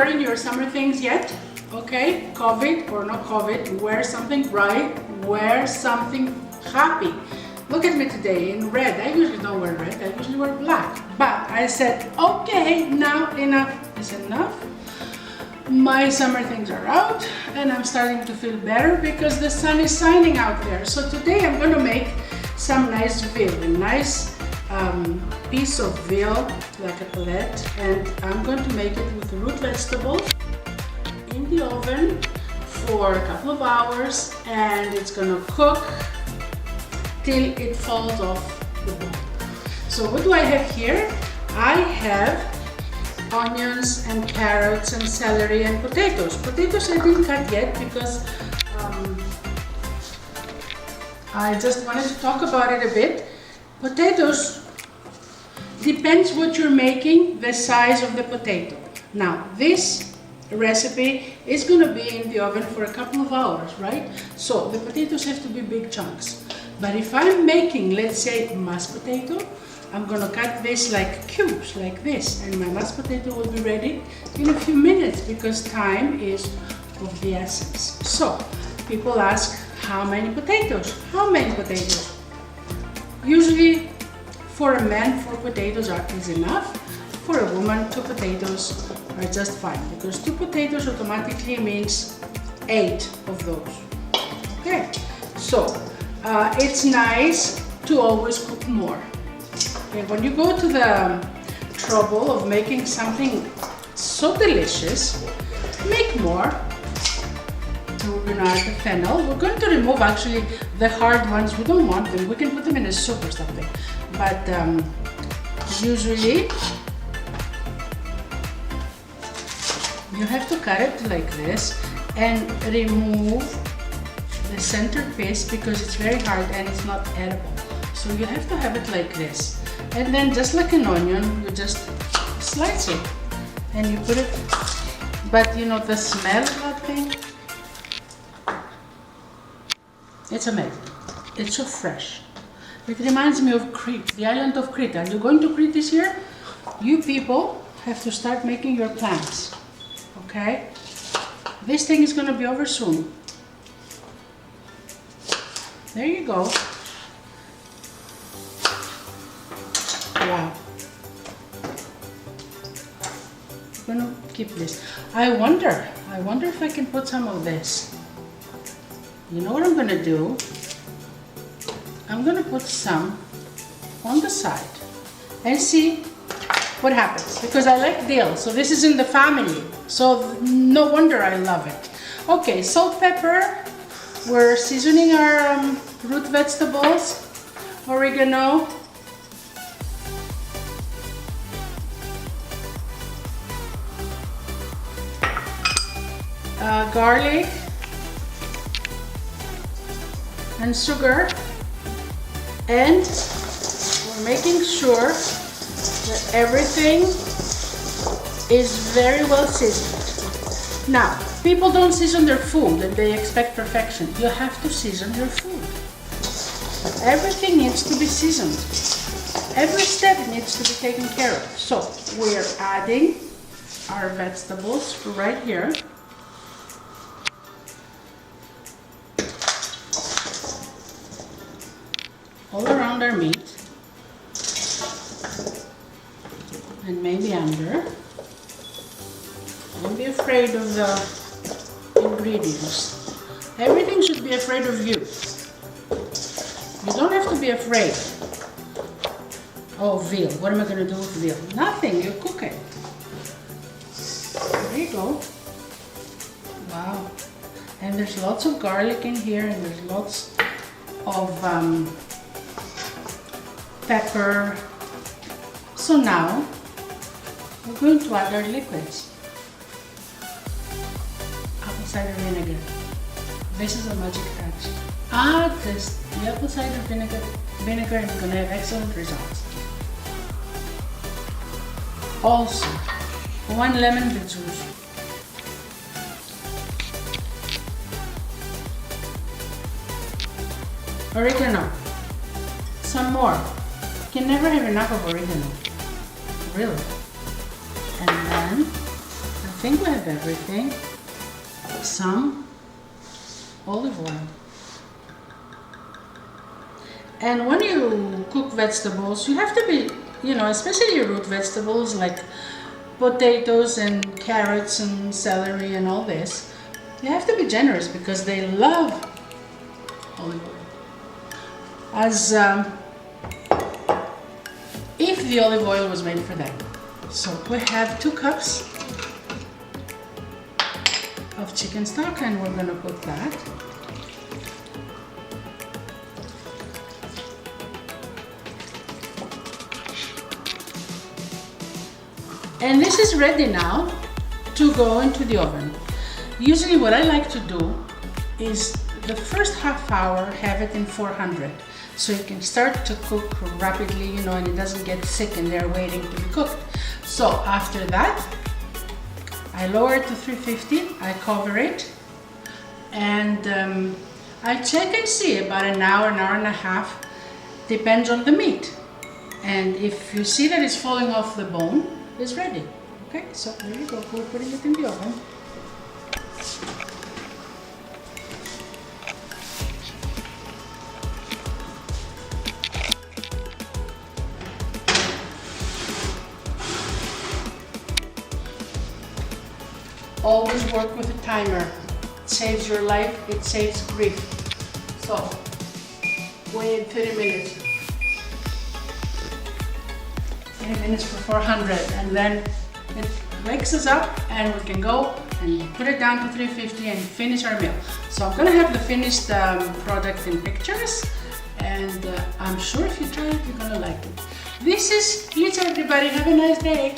wearing your summer things yet? Okay, COVID or not COVID, wear something bright, wear something happy. Look at me today in red. I usually don't wear red, I usually wear black. But I said, okay, now enough is enough. My summer things are out and I'm starting to feel better because the sun is shining out there. So today I'm going to make some nice veal, a nice piece of veal, like a palette, and I'm going to make it with root vegetables in the oven for a couple of hours, and it's going to cook till it falls off the bone. So what do I have here? I have onions and carrots and celery and potatoes. Potatoes I didn't cut yet because I just wanted to talk about it a bit. Potatoes, depends what you're making, the size of the potato. Now this recipe is going to be in the oven for a couple of hours, right? So the potatoes have to be big chunks. But if I'm making, let's say, mashed potato, I'm going to cut this like cubes, like this, and my mashed potato will be ready in a few minutes because time is of the essence. So people ask, how many potatoes? How many potatoes? Usually for a man, 4 potatoes is enough. For a woman, 2 potatoes are just fine because 2 potatoes automatically means 8 of those. Okay, so it's nice to always cook more. Okay, when you go to the trouble of making something so delicious, make more. So we're gonna add the fennel. We're going to remove actually the hard ones. We don't want them. We can put them in a soup or something. But usually you have to cut it like this and remove the center piece because it's very hard and it's not edible. So you have to have it like this. And then just like an onion, you just slice it and you put it, but you know the smell of that thing? It's amazing. It's so fresh. It reminds me of Crete, the island of Crete. Are you going to Crete this year? You people have to start making your plans, okay? This thing is going to be over soon. There you go. Wow. I'm going to keep this. I wonder if I can put some of this. You know what I'm going to do? I'm going to put some on the side and see what happens because I like dill, so this is in the family, so no wonder I love it. Okay, salt, pepper, we're seasoning our root vegetables, oregano, garlic and sugar, and we're making sure that everything is very well seasoned. Now, people don't season their food and they expect perfection. You have to season your food. Everything needs to be seasoned. Every step needs to be taken care of. So we're adding our vegetables right here. All around our meat and maybe under. Don't be afraid of the ingredients. Everything should be afraid of you. You don't have to be afraid. Oh, veal. What am I going to do with veal? Nothing. You cook it. There you go. Wow. And there's lots of garlic in here and there's lots of pepper. So now we're going to add our liquids. Apple cider vinegar. This is a magic touch. Add the apple cider vinegar and you're going to have excellent results. Also, 1 lemon juice. Oregano. Some more. You can never have enough of oregano. Really. And then the think we have everything. Some olive oil. And when you cook vegetables, you have to be, especially root vegetables like potatoes and carrots and celery and all this, you have to be generous because they love olive oil. As if the olive oil was made for them. So we have 2 cups of chicken stock and we're gonna put that. And this is ready now to go into the oven. Usually what I like to do is the first half hour have it in 400 so you can start to cook rapidly, and it doesn't get thick and they're waiting to be cooked. So after that, I lower it to 350, I cover it, and I check and see about an hour and a half, depends on the meat. And if you see that it's falling off the bone, it's ready. Okay, so there you go, we're putting it in the oven. Always work with a timer. It saves your life, it saves grief. So, wait 30 minutes. 30 minutes for 400, and then it wakes us up and we can go and put it down to 350 and finish our meal. So I'm gonna have the finished product in pictures, and I'm sure if you try it, you're gonna like it. This is pizza, everybody. Have a nice day.